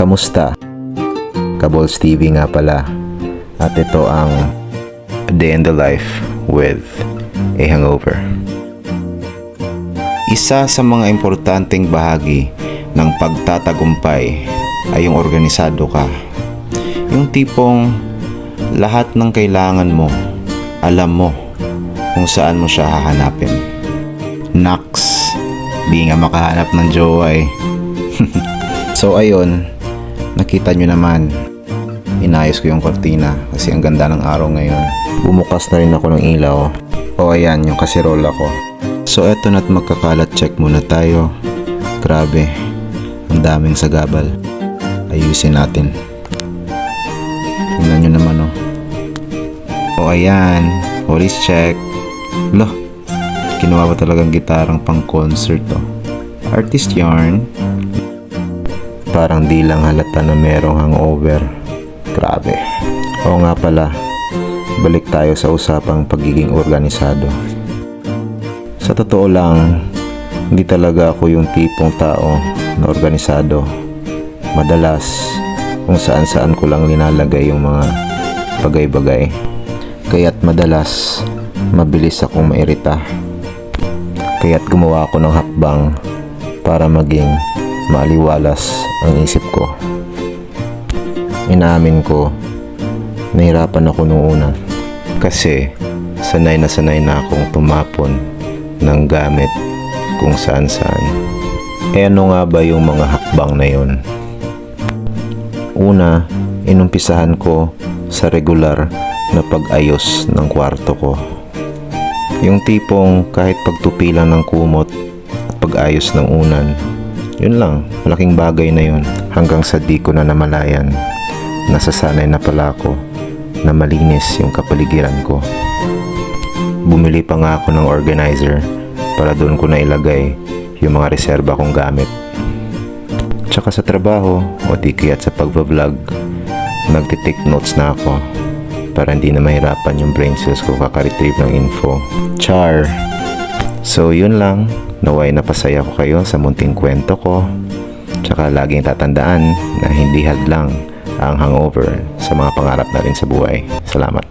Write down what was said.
Kamusta? Kabols TV nga pala. At ito ang A Day in the Life with a Hangover. Isa sa mga importanteng bahagi ng pagtatagumpay ay yung organisado ka. Yung tipong lahat ng kailangan mo, alam mo kung saan mo siya hahanapin. Naks, di nga makahanap ng jowa eh. So ayun, nakita nyo naman, inayos ko yung kortina kasi ang ganda ng araw ngayon. Bumukas na rin ako ng ilaw. O ayan, yung kasirola ko. So eto na't magkakalat check muna tayo. Grabe, ang daming sagabal. Ayusin natin. Tingnan nyo naman oh. O ayan, police check. Loh, ginawa pa talagang gitarang pang concert oh. Artist yarn. Parang di lang halata na merong hangover. Grabe. Oo nga pala, balik tayo sa usapang pagiging organisado. Sa totoo lang, hindi talaga ako yung tipong tao na organisado. Madalas, kung saan-saan ko lang linalagay yung mga bagay-bagay. Kaya't madalas, mabilis akong mairita. Kaya't gumawa ako ng hakbang para maging maaliwalas ang isip ko. Inaamin ko, nahirapan ako nung una. Kasi, sanay na akong tumapon ng gamit kung saan-saan. E ano nga ba yung mga hakbang na yun? Una, inumpisahan ko sa regular na pag-ayos ng kwarto ko. Yung tipong kahit pagtupi lang ng kumot at pag-ayos ng unan, yun lang, malaking bagay na yun. Hanggang sa di ko na namalayan, nasasanay na pala ako na malinis yung kapaligiran ko. Bumili pa nga ako ng organizer para doon ko na ilagay yung mga reserba kong gamit. Tsaka sa trabaho o di kaya't sa pagbablog, nagtitake notes na ako para hindi na mahirapan yung brain cells ko kaka-retrieve ng info. Char! So yun lang, naway napasaya ko kayo sa munting kwento ko. Tsaka laging tatandaan na hindi hadlang ang hangover sa mga pangarap natin sa buhay. Salamat.